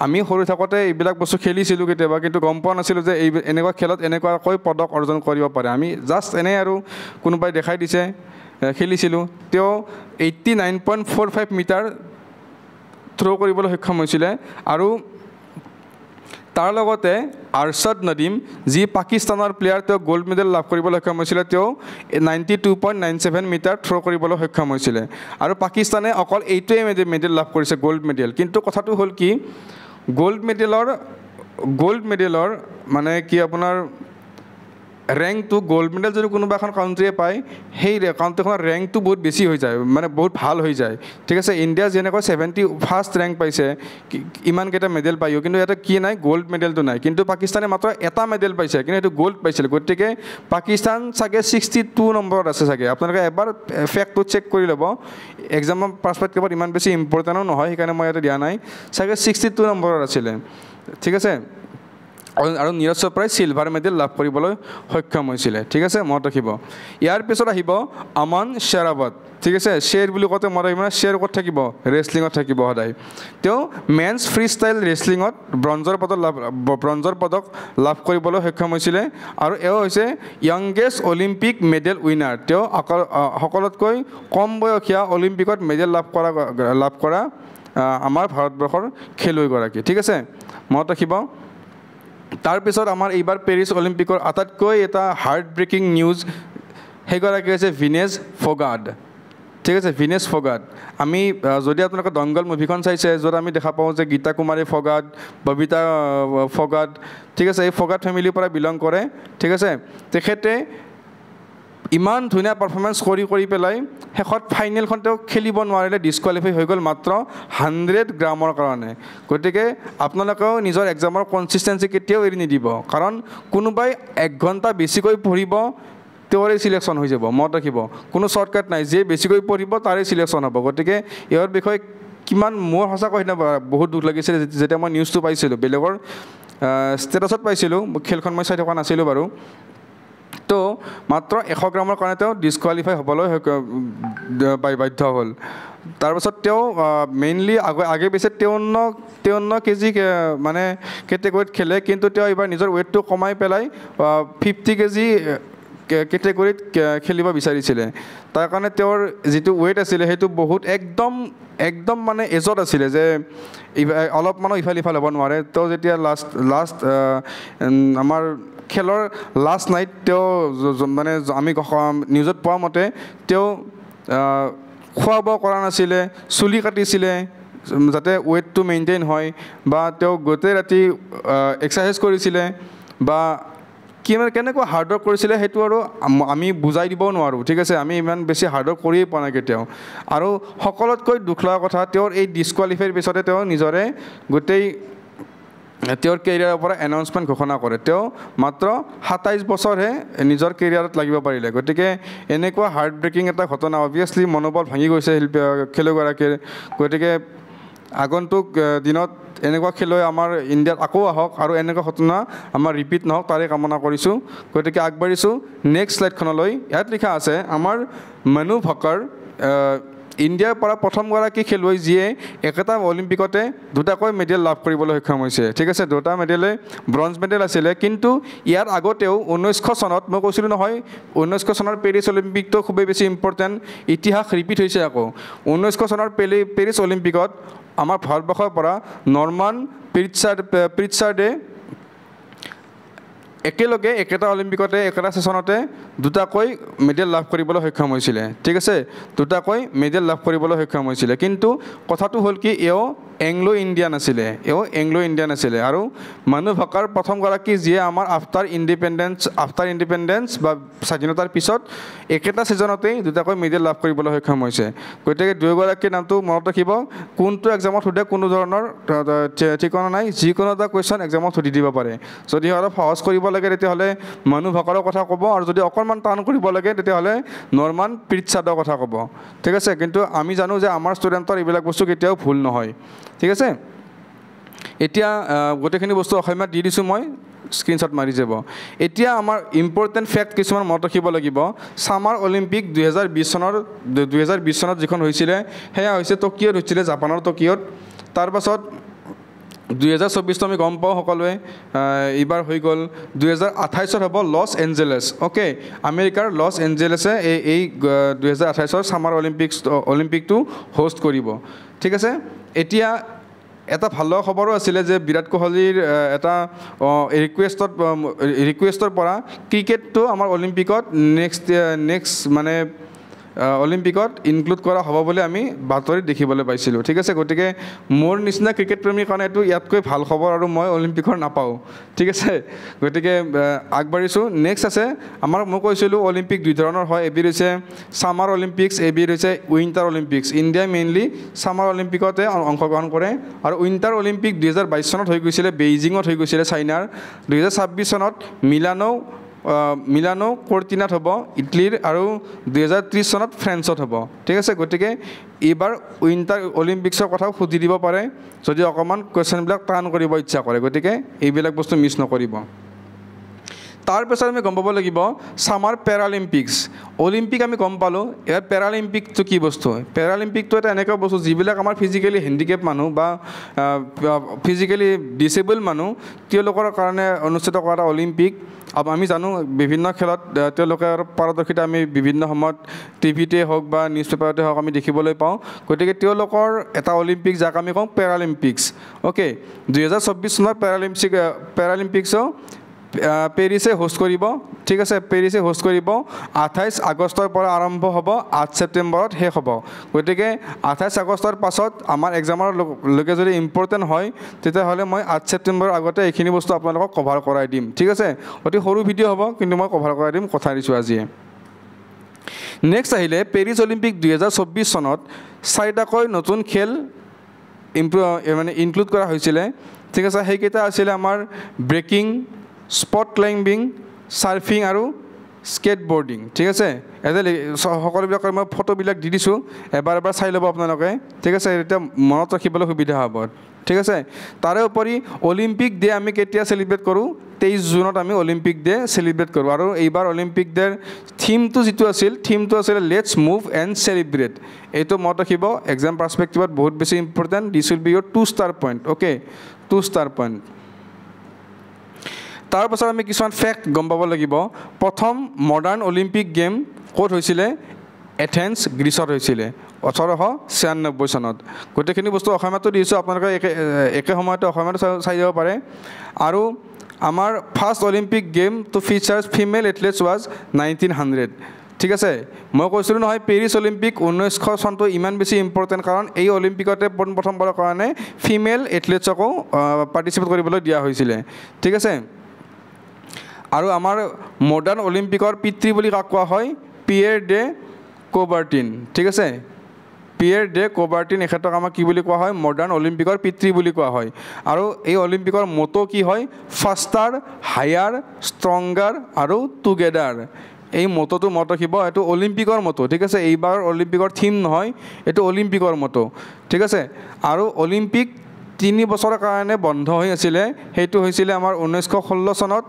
আমি সৰু থাকোঁতে এইবিলাক বস্তু খেলিছিলোঁ কেতিয়াবা কিন্তু গম পোৱা নাছিলোঁ যে এনেকুৱা খেলত এনেকুৱাকৈ পদক অৰ্জন কৰিব পাৰে আমি জাষ্ট এনেই আৰু কোনোবাই দেখাই দিছে খেলিছিলোঁ তেওঁ 89.45 মিটাৰ থ্ৰ' কৰিবলৈ সক্ষম হৈছিলে আৰু তাৰ লগতে আৰশ্বদ নদীম যি পাকিস্তানৰ প্লেয়াৰ তেওঁ গ'ল্ড মেডেল লাভ কৰিবলৈ সক্ষম হৈছিলে তেওঁ 92.97 মিটাৰ থ্ৰ' কৰিবলৈ সক্ষম হৈছিলে আৰু পাকিস্তানে অকল এইটোৱে মেডেল লাভ কৰিছে গ'ল্ড মেডেল কিন্তু কথাটো হ'ল কি গ'ল্ড মেডেলৰ মানে কি আপোনাৰ ৰেংকটো গ'ল্ড মেডেল যদি কোনোবা এখন কাউণ্ট্ৰিয়ে পায় সেই কাউণ্ট্ৰিখনৰ ৰেংকটো বহুত বেছি হৈ যায় মানে বহুত ভাল হৈ যায় ঠিক আছে ইণ্ডিয়া যেনেকৈ 71st ৰেংক পাইছে ইমানকেইটা মেডেল পায়ো কিন্তু ইয়াতে কি নাই গ'ল্ড মেডেলটো নাই কিন্তু পাকিস্তানে মাত্ৰ এটা মেডেল পাইছে কিন্তু সেইটো গ'ল্ড পাইছিল গতিকে পাকিস্তান চাগে 62 নম্বৰত আছে চাগে আপোনালোকে এবাৰ ফেক্টটো চেক কৰি ল'ব এক্সামৰ পাৰ্চপেক্টিভত ইমান বেছি ইম্পৰ্টেণ্টো নহয় সেইকাৰণে মই ইয়াতে দিয়া নাই চাগে 62 নম্বৰত আছিলে ঠিক আছে আৰু নীৰজ চোপ্ৰাই চিলভাৰ মেডেল লাভ কৰিবলৈ সক্ষম হৈছিলে ঠিক আছে মনত ৰাখিব ইয়াৰ পিছত আহিব আমান শ্বেৰাৱত ঠিক আছে শ্বেৰ বুলি কওঁতে মনত ৰাখিব শ্বেৰ ক'ত থাকিব ৰেচলিঙত থাকিব সদায় তেওঁ মেন্স ফ্ৰী ষ্টাইল ৰেচলিঙত ব্ৰঞ্জৰ পদক লাভ কৰিবলৈ সক্ষম হৈছিলে আৰু এওঁ হৈছে য়ংগেষ্ট অলিম্পিক মেডেল উইনাৰ তেওঁ সকলোতকৈ কম বয়সীয়া অলিম্পিকত মেডেল লাভ কৰা আমাৰ ভাৰতবৰ্ষৰ খেলুৱৈগৰাকী ঠিক আছে মনত ৰাখিব তাৰপিছত আমাৰ এইবাৰ পেৰিছ অলিম্পিকৰ আটাইতকৈ এটা হাৰ্ট ব্ৰেকিং নিউজ সেইগৰাকী হৈছে ভিনেছ ফগাট ঠিক আছে ভিনেছ ফগাট আমি যদি আপোনালোকে দংগল মুভিখন চাইছে য'ত আমি দেখা পাওঁ যে গীতা কুমাৰী ফগাট ববিতা ফগাট ঠিক আছে এই ফগাট ফেমিলিৰ পৰা বিলং কৰে ঠিক আছে তেখেতে ইমান ধুনীয়া পাৰফৰ্মেঞ্চ কৰি পেলাই শেষত ফাইনেলখন তেওঁ খেলিব নোৱাৰিলে ডিছকুৱালিফাই হৈ গ'ল মাত্ৰ 100 গ্ৰামৰ কাৰণে গতিকে আপোনালোকেও নিজৰ এক্সামৰ কনচিষ্টেঞ্চি কেতিয়াও এৰি নিদিব কাৰণ কোনোবাই 1 ঘণ্টা বেছিকৈ পঢ়িব তেওঁৰে চিলেকশ্যন হৈ যাব মনত ৰাখিব কোনো শ্বৰ্টকাট নাই যে বেছিকৈ পঢ়িব তাৰে চিলেকশ্যন হ'ব গতিকে ইয়াৰ বিষয়ে কিমান মোৰ সঁচাকৈ সেইদিনা বহুত দুখ লাগিছিল যেতিয়া মই নিউজটো পাইছিলোঁ বেলেগৰ ষ্টেটাছত পাইছিলোঁ খেলখন মই চাই থকা নাছিলোঁ বাৰু তো মাত্ৰ 100 গ্ৰামৰ কাৰণে তেওঁ ডিছকুৱালিফাই হ'বলৈ বাধ্য হ'ল তাৰপাছত তেওঁ মেইনলি আগে পিছে 53 কেজি মানে কেটেগৰীত খেলে কিন্তু তেওঁ এইবাৰ নিজৰ ৱেইটটো কমাই পেলাই 50 কেজি কেটেগৰীত খেলিব বিচাৰিছিলে তাৰ কাৰণে তেওঁৰ যিটো ৱেইট আছিলে সেইটো বহুত একদম মানে এজত আছিলে যে অলপমানো ইফাল হ'ব নোৱাৰে তেওঁ যেতিয়া লাষ্ট আমাৰ খেলৰ লাষ্ট নাইট তেওঁ মানে আমি নিউজত পোৱা মতে তেওঁ খোৱা বোৱা কৰা নাছিলে চুলি কাটিছিলে যাতে ৱেইটটো মেইনটেইন হয় বা তেওঁ গোটেই ৰাতি এক্সাৰচাইজ কৰিছিলে বা কেনেকুৱা হাৰ্ডৱৰ্ক কৰিছিলে সেইটো আৰু আমি বুজাই দিব নোৱাৰোঁ ঠিক আছে আমি ইমান বেছি হাৰ্ডৱৰ্ক কৰিয়েই পোৱা নাই কেতিয়াও আৰু সকলোতকৈ দুখ লগা কথা তেওঁৰ এই ডিছকুৱালিফাইৰ পিছতে তেওঁ নিজৰে গোটেই তেওঁৰ কেৰিয়াৰৰ পৰা এনাউন্সমেণ্ট ঘোষণা কৰে তেওঁ মাত্ৰ 27 বছৰহে নিজৰ কেৰিয়াৰত লাগিব পাৰিলে গতিকে এনেকুৱা হাৰ্ট ব্ৰেকিং এটা ঘটনা অবভিয়াছলি মনোবল ভাঙি গৈছে খেলুৱৈগৰাকীৰ গতিকে আগন্তুক দিনত এনেকুৱা খেলুৱৈ আমাৰ ইণ্ডিয়াত আকৌ আহক আৰু এনেকুৱা ঘটনা আমাৰ ৰিপিট নহওক তাৰে কামনা কৰিছোঁ গতিকে আগবাঢ়িছোঁ নেক্সট শ্লাইডখনলৈ ইয়াত লিখা আছে আমাৰ মনু ভাকাৰ ইণ্ডিয়াৰ পৰা প্ৰথমগৰাকী খেলুৱৈ যিয়ে একেটা অলিম্পিকতে দুটাকৈ মেডেল লাভ কৰিবলৈ সক্ষম হৈছে ঠিক আছে দুটা মেডেলে ব্ৰঞ্জ মেডেল আছিলে কিন্তু ইয়াৰ আগতেও 1900 চনত মই কৈছিলোঁ নহয় 1900 চনৰ পেৰিছ অলিম্পিকটো খুবেই বেছি ইম্পৰ্টেণ্ট ইতিহাস ৰিপিট হৈছে আকৌ 1900 চনৰ পেৰিছ অলিম্পিকত আমাৰ ভাৰতবৰ্ষৰ পৰা নৰ্মান প্ৰিটছাৰ্ডে একেলগে একেটা অলিম্পিকতে একেটা ছেশ্যনতে দুটাকৈ মেডেল লাভ কৰিবলৈ সক্ষম হৈছিলে ঠিক আছে দুটাকৈ মেডেল লাভ কৰিবলৈ সক্ষম হৈছিলে কিন্তু কথাটো হ'ল কি এওঁ এংলো ইণ্ডিয়ান আছিলে আৰু মনু ভাকাৰ প্ৰথমগৰাকী যিয়ে আমাৰ আফটাৰ ইণ্ডিপেণ্ডেঞ্চ বা স্বাধীনতাৰ পিছত একেটা ছিজনতেই দুটাকৈ মেডেল লাভ কৰিবলৈ সক্ষম হৈছে গতিকে দুয়োগৰাকীৰ নামটো মনত ৰাখিব কোনটো এক্সামত সোধে কোনো ধৰণৰ ঠিকনা নাই যিকোনো এটা কুৱেশ্যন এক্সামত সুধি দিব পাৰে যদি অলপ সহজ কৰিব লাগে তেতিয়াহ'লে মনু ভাকাৰৰ কথা ক'ব আৰু যদি অকণমান টান কৰিব লাগে তেতিয়াহ'লে নৰ্মান প্ৰিটছাৰ্ডৰ কথা ক'ব ঠিক আছে কিন্তু আমি জানো যে আমাৰ ষ্টুডেণ্টৰ এইবিলাক বস্তু কেতিয়াও ভুল নহয় ঠিক আছে এতিয়া গোটেইখিনি বস্তু অসমীয়াত দি দিছোঁ মই স্ক্ৰীনশ্বট মাৰি যাব এতিয়া আমাৰ ইম্পৰ্টেণ্ট ফেক্ট কিছুমান মনত ৰাখিব লাগিব ছামাৰ অলিম্পিক 2020 চনত যিখন হৈছিলে সেয়া হৈছে টকিঅ'ত হৈছিলে জাপানৰ টকিঅ'ত তাৰপাছত 2024 আমি গম পাওঁ সকলোৱে এইবাৰ হৈ গ'ল 2028 হ'ব লছ এঞ্জেলেছ অ'কে আমেৰিকাৰ লছ এঞ্জেলেছে এই 2028 ছামাৰ অলিম্পিকটো হোষ্ট কৰিব ঠিক আছে এতিয়া এটা ভাল খবৰো আছিলে যে বিৰাট কোহলিৰ এটা ৰিকুৱেষ্টৰ পৰা ক্ৰিকেটটো আমাৰ অলিম্পিকত নেক্সট মানে অলিম্পিকত ইনক্লুড কৰা হ'ব বুলি আমি বাতৰিত দেখিবলৈ পাইছিলোঁ ঠিক আছে গতিকে মোৰ নিচিনা ক্ৰিকেট প্ৰেমীৰ কাৰণে এইটো ইয়াতকৈ ভাল খবৰ আৰু মই অলিম্পিকৰ নাপাওঁ ঠিক আছে গতিকে আগবাঢ়িছোঁ নেক্সট আছে মই কৈছিলোঁ অলিম্পিক দুই ধৰণৰ হয় এবিধ হৈছে ছামাৰ অলিম্পিক্স এবিধ হৈছে উইণ্টাৰ অলিম্পিক্স ইণ্ডিয়াই মেইনলি ছামাৰ অলিম্পিকতে অংশগ্ৰহণ কৰে আৰু উইণ্টাৰ অলিম্পিক 2022 চনত হৈ গৈছিলে বেইজিঙত হৈ গৈছিলে চাইনাৰ 2026 চনত মিলানো কৰ্টিনাত হ'ব ইটালীৰ আৰু 2030 চনত ফ্ৰান্সত হ'ব ঠিক আছে গতিকে এইবাৰ উইণ্টাৰ অলিম্পিক্সৰ কথাও সুধি দিব পাৰে যদি অকণমান কুৱেশ্যনবিলাক টান কৰিব ইচ্ছা কৰে গতিকে এইবিলাক বস্তু মিছ নকৰিব তাৰপিছত আমি গম পাব লাগিব ছামাৰ পেৰালিম্পিক্স অলিম্পিক আমি গম পালোঁ ইয়াৰ পেৰালিম্পিকটো কি বস্তু পেৰালিম্পিকটো এটা এনেকুৱা বস্তু যিবিলাক আমাৰ ফিজিকেলি হেণ্ডিকেপ মানুহ বা ফিজিকেলি ডিচেবল মানুহ তেওঁলোকৰ কাৰণে অনুষ্ঠিত কৰা এটা অলিম্পিক আমি জানো বিভিন্ন খেলত তেওঁলোকৰ পাৰদৰ্শিতা আমি বিভিন্ন সময়ত টিভিতে হওক বা নিউজ পেপাৰতে হওক আমি দেখিবলৈ পাওঁ গতিকে তেওঁলোকৰ এটা অলিম্পিক যাক আমি কওঁ পেৰালিম্পিক্স অ'কে 2024 চনৰ পেৰালিম্পিক্সো পেৰিছে হোষ্ট কৰিব ঠিক আছে পেৰিছে হোষ্ট কৰিব 28 আগষ্টৰ পৰা আৰম্ভ হ'ব 8 ছেপ্টেম্বৰত শেষ হ'ব গতিকে 28 আগষ্টৰ পাছত আমাৰ এক্সামৰ লৈকে যদি ইম্পৰ্টেণ্ট হয় তেতিয়াহ'লে মই 8 ছেপ্টেম্বৰৰ আগতে এইখিনি বস্তু আপোনালোকক কভাৰ কৰাই দিম ঠিক আছে অতি সৰু ভিডিঅ' হ'ব কিন্তু মই কভাৰ কৰাই দিম কথা দিছোঁ আজিয়ে নেক্সট আহিলে পেৰিছ অলিম্পিক 2024 চনত 4টাকৈ নতুন খেল ইনক্লুড কৰা হৈছিলে ঠিক আছে সেইকেইটা আছিলে আমাৰ ব্ৰেকিং স্পট ক্লাইম্বিং সাৰ্ফিং আৰু স্কেটবৰ্ডিং ঠিক আছে সকলোবিলাকৰ মই ফটোবিলাক দি দিছোঁ এবাৰ চাই ল'ব আপোনালোকে ঠিক আছে এতিয়া মনত ৰাখিবলৈ সুবিধা হ'ব ঠিক আছে তাৰে উপৰি অলিম্পিক ডে আমি কেতিয়া চেলিব্ৰেট কৰোঁ 23 জুনত আমি অলিম্পিক ডে চেলিব্ৰেট কৰোঁ আৰু এইবাৰ অলিম্পিক ডেৰ থিমটো যিটো আছিল আছিলে লেটছ মুভ এণ্ড চেলিব্ৰেট এইটো মনত ৰাখিব এক্সাম পাৰ্চপেক্টিভত বহুত বেছি important this will be your 2 star point okay 2 star point তাৰপাছত আমি কিছুমান ফেক্ট গম পাব লাগিব প্ৰথম মডাৰ্ণ অলিম্পিক গেম ক'ত হৈছিলে এথেন্স গ্ৰীচত হৈছিলে 1896 চনত গোটেইখিনি বস্তু অসমতো দিছোঁ আপোনালোকে একে সময়তে অসমতো চাই যাব পাৰে আৰু আমাৰ first Olympic game to features female athletes was 1900 ঠিক আছে মই কৈছিলোঁ নহয় পেৰিছ অলিম্পিক 1900 চনটো ইমান বেছি ইম্পৰ্টেণ্ট কাৰণ এই অলিম্পিকতে প্ৰথমবাৰৰ কাৰণে ফিমেল এথলেটছকো পাৰ্টিচিপেট কৰিবলৈ দিয়া হৈছিলে ঠিক আছে আৰু আমাৰ মডাৰ্ণ অলিম্পিকৰ পিতৃ বুলি কাক কোৱা হয় পিয়েৰ ডে কোবাৰ্টিন ঠিক আছে পিয়েৰ ডে কোবাৰ্টিন এখেতক আমাক কি বুলি কোৱা হয় মডাৰ্ণ অলিম্পিকৰ পিতৃ বুলি কোৱা হয় আৰু এই অলিম্পিকৰ মটো কি হয় ফাষ্টাৰ হায়াৰ ষ্ট্ৰংগাৰ আৰু টুগেডাৰ এই মটোটো মনত ৰাখিব এইটো অলিম্পিকৰ মটো ঠিক আছে এইবাৰ অলিম্পিকৰ থিম নহয় এইটো অলিম্পিকৰ মটো ঠিক আছে আৰু অলিম্পিক 3 বছৰৰ কাৰণে বন্ধ হৈ আছিলে সেইটো হৈছিলে আমাৰ 1916 চনত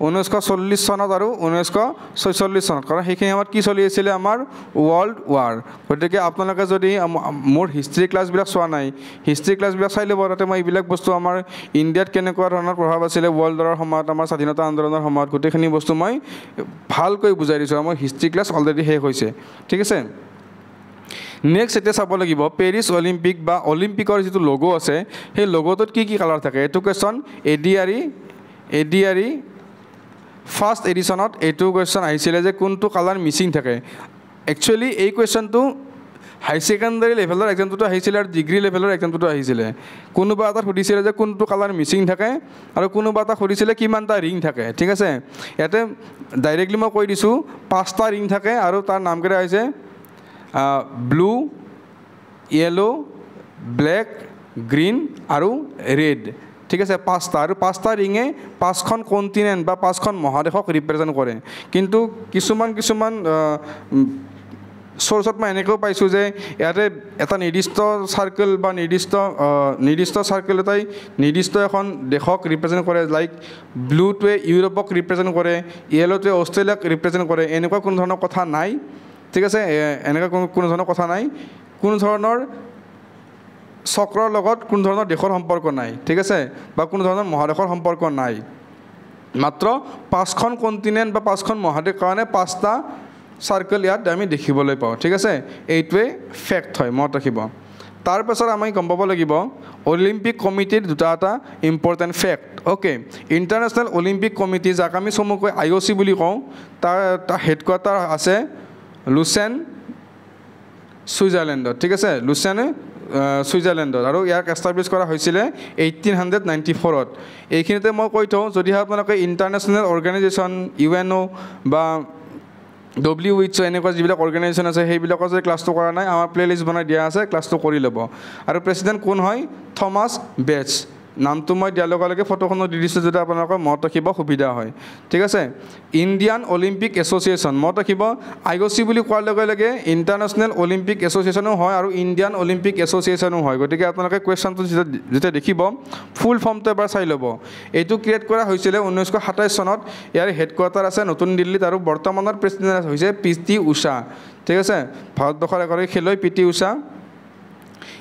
1940 চনত আৰু 1946 চনত কাৰণ সেইখিনি সময়ত কি চলি আছিলে আমাৰ ৱৰ্ল্ড ৱাৰ গতিকে আপোনালোকে যদি মোৰ হিষ্ট্ৰী ক্লাছবিলাক চোৱা নাই হিষ্ট্ৰী ক্লাছবিলাক চাই ল'ব তাতে মই এইবিলাক বস্তু আমাৰ ইণ্ডিয়াত কেনেকুৱা ধৰণৰ প্ৰভাৱ আছিলে ৱৰ্ল্ড ৱাৰৰ সময়ত আমাৰ স্বাধীনতা আন্দোলনৰ সময়ত গোটেইখিনি বস্তু মই ভালকৈ বুজাই দিছোঁ আমাৰ হিষ্ট্ৰী ক্লাছ অলৰেডি শেষ হৈছে ঠিক আছে নেক্সট এতিয়া চাব লাগিব পেৰিছ অলিম্পিক বা অলিম্পিকৰ যিটো লগো আছে সেই লগোটোত কি কালাৰ থাকে এইটো কুৱেশ্যন এডিআৰি ফাৰ্ষ্ট এডিশ্যনত এইটো কুৱেশ্যন আহিছিলে যে কোনটো কালাৰ মিচিং থাকে একচুৱেলি এই কুৱেশ্যনটো হাই ছেকেণ্ডাৰী লেভেলৰ এক্সামটোতো আহিছিলে আৰু ডিগ্ৰী লেভেলৰ এক্সামটোতো আহিছিলে কোনোবা এটা সুধিছিলে যে কোনটো কালাৰ মিচিং থাকে আৰু কোনোবা এটা সুধিছিলে কিমানটা ৰিং থাকে ঠিক আছে ইয়াতে ডাইৰেক্টলি মই কৈ দিছোঁ 5টা ৰিং থাকে আৰু তাৰ নামকেইটা হৈছে ব্লু য়েলো ব্লেক গ্ৰীণ আৰু ৰেড ঠিক আছে 5টা আৰু 5টা ৰিঙে 5খন কণ্টিনেণ্ট বা 5খন মহাদেশক ৰিপ্ৰেজেণ্ট কৰে কিন্তু কিছুমান চ'ৰ্চত মই এনেকৈও পাইছোঁ যে ইয়াতে এটা নিৰ্দিষ্ট চাৰ্কেল বা নিৰ্দিষ্ট চাৰ্কেল এটাই নিৰ্দিষ্ট এখন দেশক ৰিপ্ৰেজেণ্ট কৰে লাইক ব্লুটোৱে ইউৰোপক ৰিপ্ৰেজেণ্ট কৰে য়েলোটোৱে অষ্ট্ৰেলিয়াক ৰিপ্ৰেজেণ্ট কৰে এনেকুৱা কোনো ধৰণৰ কথা নাই ঠিক আছে এনেকুৱা কোনো ধৰণৰ কথা নাই কোনো ধৰণৰ চক্ৰৰ লগত কোনো ধৰণৰ দেশৰ সম্পৰ্ক নাই ঠিক আছে বা কোনো ধৰণৰ মহাদেশৰ সম্পৰ্ক নাই মাত্ৰ 5খন কণ্টিনেণ্ট বা 5খন মহাদেশ কাৰণে 5টা চাৰ্কেল ইয়াত আমি দেখিবলৈ পাওঁ ঠিক আছে এইটোৱে ফেক্ট হয় মনত ৰাখিব তাৰপাছত আমি গম পাব লাগিব অলিম্পিক কমিটিৰ দুটা important fact okay International Olympic Committee যাক আমি চমুকৈ IOC বুলি কওঁ তাৰ হেডকোৱাৰ্টাৰ আছে ছুইজাৰলেণ্ডত ঠিক আছে লুচিয়ানে ছুইজাৰলেণ্ডত আৰু ইয়াক এষ্টাব্লিছ কৰা হৈছিলে 1894ত এইখিনিতে মই কৈ থওঁ যদিহে আপোনালোকে ইণ্টাৰনেশ্যনেল অৰ্গেনাইজেশ্যন UNO বা WHO এনেকুৱা যিবিলাক অৰ্গেনাইজেশ্যন আছে সেইবিলাকৰ যদি ক্লাছটো কৰা নাই আমাৰ প্লেলিষ্ট বনাই দিয়া আছে ক্লাছটো কৰি ল'ব আৰু প্ৰেচিডেণ্ট কোন হয় থমাছ বেটছ নামটো মই দিয়াৰ লগে লগে ফটোখনো দি দিছোঁ যদি আপোনালোকৰ মনত ৰাখিব সুবিধা হয় ঠিক আছে ইণ্ডিয়ান অলিম্পিক এছ'চিয়েশ্যন মনত ৰাখিব IOC বুলি কোৱাৰ লগে লগে ইণ্টাৰনেশ্যনেল অলিম্পিক এছ'চিয়েশ্যনো হয় আৰু ইণ্ডিয়ান অলিম্পিক এছ'চিয়েশ্যনো হয় গতিকে আপোনালোকে কুৱেশ্যনটো যেতিয়া দেখিব ফুল ফৰ্মটো এবাৰ চাই ল'ব এইটো ক্ৰিয়েট কৰা হৈছিলে 1927 চনত ইয়াৰ হেডকোৱাৰ্টাৰ আছে নতুন দিল্লীত আৰু বৰ্তমানৰ প্ৰেচিডেণ্ট হৈছে PT ঊষা ঠিক আছে ভাৰতবৰ্ষৰ এগৰাকী খেলুৱৈ PT ঊষা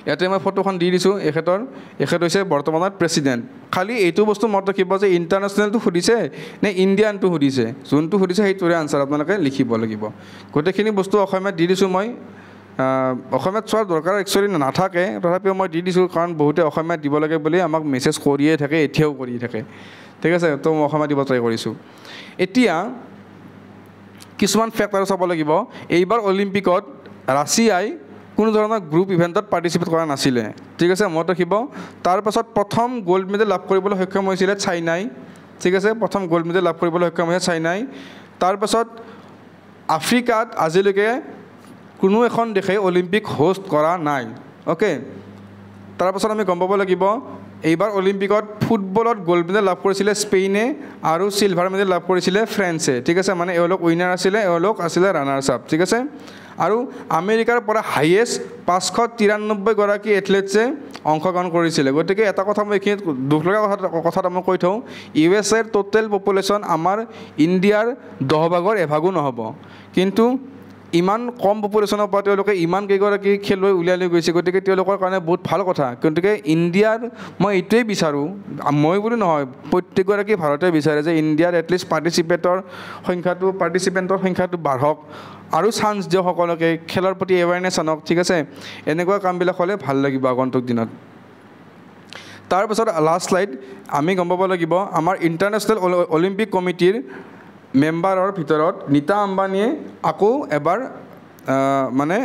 ইয়াতে মই ফটোখন দি দিছোঁ এখেত হৈছে বৰ্তমানৰ প্ৰেচিডেণ্ট খালি এইটো বস্তু মনত ৰাখিব যে ইণ্টাৰনেশ্যনেলটো সুধিছে নে ইণ্ডিয়ানটো সুধিছে যোনটো সুধিছে সেইটোৰে আনচাৰ আপোনালোকে লিখিব লাগিব গোটেইখিনি বস্তু অসমীয়াত দি দিছোঁ মই অসমীয়াত চোৱাৰ দৰকাৰ একচুৱেলি নাথাকে তথাপিও মই দি দিছোঁ কাৰণ বহুতে অসমীয়াত দিব লাগে বুলি আমাক মেছেজ কৰিয়ে থাকে এতিয়াও কৰি থাকে ঠিক আছে তো মই অসমীয়াত দিব ট্ৰাই কৰিছোঁ এতিয়া কিছুমান ফেক্ট আৰু চাব লাগিব এইবাৰ অলিম্পিকত ৰাছিয়াই কোনো ধৰণৰ গ্ৰুপ ইভেণ্টত পাৰ্টিচিপেট কৰা নাছিলে ঠিক আছে মনত ৰাখিব তাৰপাছত প্ৰথম গ'ল্ড মেডেল লাভ কৰিবলৈ সক্ষম হৈছিলে চাইনাই ঠিক আছে প্ৰথম গ'ল্ড মেডেল লাভ কৰিবলৈ সক্ষম হৈছে চাইনাই তাৰপাছত আফ্ৰিকাত আজিলৈকে কোনো এখন দেশে অলিম্পিক হোষ্ট কৰা নাই অ'কে তাৰপাছত আমি গম পাব লাগিব এইবাৰ অলিম্পিকত ফুটবলত গ'ল্ড মেডেল লাভ কৰিছিলে স্পেইনে আৰু চিলভাৰ মেডেল লাভ কৰিছিলে ফ্ৰান্সে ঠিক আছে মানে এওঁলোক উইনাৰ আছিলে এওঁলোক আছিলে ৰানাৰ্ছ আপ ঠিক আছে আৰু আমেৰিকাৰ পৰা হাইয়েষ্ট 593 গৰাকী এথলেটছে অংশগ্ৰহণ কৰিছিলে গতিকে এটা কথা মই এইখিনিত দুখ লগা কথা মই কৈ থওঁ USA টোটেল পপুলেশ্যন আমাৰ ইণ্ডিয়াৰ 10 ভাগৰ 1 নহ'ব কিন্তু ইমান কম পপুলেশ্যনৰ পৰা তেওঁলোকে ইমান কেইগৰাকী খেলুৱৈ উলিয়াই লৈ গৈছে গতিকে তেওঁলোকৰ কাৰণে বহুত ভাল কথা গতিকে ইণ্ডিয়াৰ মই এইটোৱেই বিচাৰোঁ মই বুলি নহয় প্ৰত্যেকগৰাকী ভাৰতীয় বিচাৰে যে ইণ্ডিয়াৰ এটলিষ্ট পাৰ্টিচিপেণ্টৰ সংখ্যাটো বাঢ়ক আৰু চান্স দিয়ক সকলোকে খেলৰ প্ৰতি এৱাৰনেছ আনক ঠিক আছে এনেকুৱা কামবিলাক হ'লে ভাল লাগিব আগন্তুক দিনত তাৰপাছত লাষ্ট শ্লাইড আমি গম পাব লাগিব আমাৰ ইণ্টাৰনেশ্যনেল অলিম্পিক কমিটিৰ মেম্বাৰৰ ভিতৰত নীতা আম্বানীয়ে আকৌ এবাৰ মানে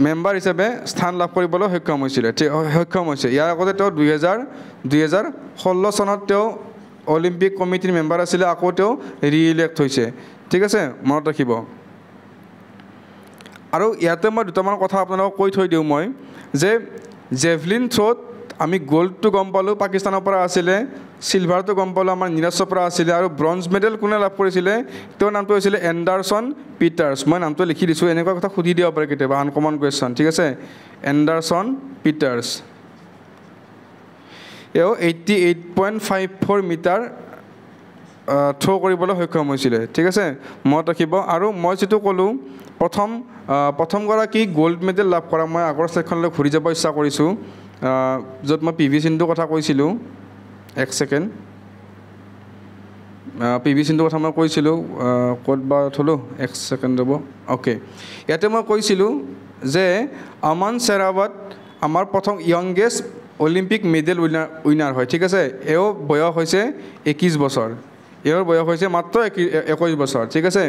মেম্বাৰ হিচাপে স্থান লাভ কৰিবলৈ সক্ষম হৈছে ইয়াৰ আগতে তেওঁ 2016 চনত তেওঁ অলিম্পিক কমিটিৰ মেম্বাৰ আছিলে আকৌ তেওঁ ৰিইলেক্ট হৈছে ঠিক আছে মনত ৰাখিব আৰু ইয়াতে মই দুটামান কথা আপোনালোকক কৈ থৈ দিওঁ মই যে জেভলিন থ্ৰ'ত আমি গ'ল্ডটো গম পালোঁ পাকিস্তানৰ পৰা আছিলে চিলভাৰটো গম পালোঁ আমাৰ নীৰজ চোপ্ৰা আছিলে আৰু ব্ৰঞ্জ মেডেল কোনে লাভ কৰিছিলে তেওঁৰ নামটো হৈছিলে এণ্ডাৰছন পিটাৰ্ছ মই নামটো লিখি দিছোঁ এনেকুৱা কথা সুধি দিব পাৰে কেতিয়াবা আনকমন কুৱেশ্যন ঠিক আছে এণ্ডাৰছন পিটাৰ্ছ এওঁ 88.54 মিটাৰ থ্ৰ' কৰিবলৈ সক্ষম হৈছিলে ঠিক আছে মনত ৰাখিব আৰু মই যিটো ক'লোঁ প্ৰথমগৰাকী গ'ল্ড মেডেল লাভ কৰা মই আগৰ শ্লাইডখনলৈ ঘূৰি যাব ইচ্ছা কৰিছোঁ য'ত মই PV সিন্ধুৰ কথা কৈছিলোঁ এক ছেকেণ্ড PV সিন্ধুৰ কথা মই কৈছিলোঁ ক'ত বা থ'লোঁ এক ছেকেণ্ড ৰ'ব অ'কে ইয়াতে মই কৈছিলোঁ যে আমান চেৰাৱত আমাৰ প্ৰথম য়ংগেষ্ট অলিম্পিক মেডেল উইনাৰ হয় ঠিক আছে এওঁ বয়স হৈছে 21 বছৰ এওঁৰ বয়স হৈছে মাত্ৰ 21 বছৰ ঠিক আছে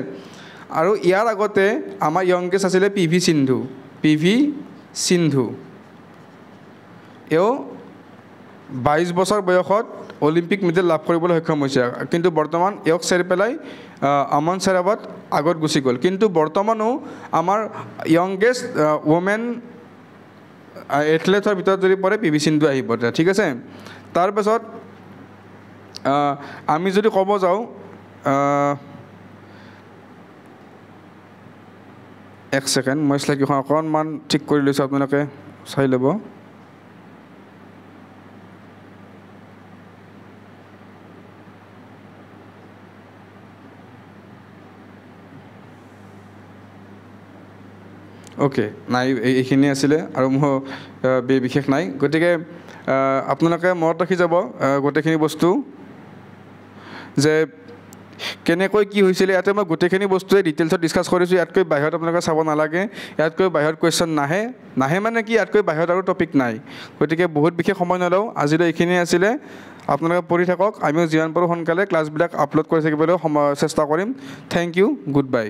আৰু ইয়াৰ আগতে আমাৰ য়ংগেষ্ট আছিলে PV সিন্ধু এওঁ 22 বছৰ বয়সত অলিম্পিক মেডেল লাভ কৰিবলৈ সক্ষম হৈছে কিন্তু বৰ্তমান এওঁক চেৰি পেলাই আমান চেৰাৱত আগত গুচি গ'ল কিন্তু বৰ্তমানো আমাৰ য়ংগেষ্ট ওমেন এথলেটৰ ভিতৰত যদি পৰে PV সিন্ধু আহিব ঠিক আছে তাৰপাছত আমি যদি ক'ব যাওঁ এক ছেকেণ্ড মই শ্লাইডখন অকণমান ঠিক কৰি লৈছোঁ আপোনালোকে চাই ল'ব অ'কে নাই এইখিনি আছিলে আৰু মোৰ বিশেষ নাই গতিকে আপোনালোকে মনত ৰাখি যাব গোটেইখিনি বস্তু যে কেনেকৈ কি হৈছিলে ইয়াতে মই গোটেইখিনি বস্তুৱে ডিটেইলছত ডিছকাছ কৰিছোঁ ইয়াতকৈ বাহিৰত আপোনালোকে চাব নালাগে ইয়াতকৈ বাহিৰত কুৱেশ্যন নাহে মানে কি ইয়াতকৈ বাহিৰত আৰু টপিক নাই গতিকে বহুত বিশেষ সময় নলওঁ আজিলৈ এইখিনি আছিলে আপোনালোকে পঢ়ি থাকক আমিও যিমান পাৰোঁ সোনকালে ক্লাছবিলাক আপলোড কৰি থাকিবলৈ চেষ্টা কৰিম থেংক ইউ গুড বাই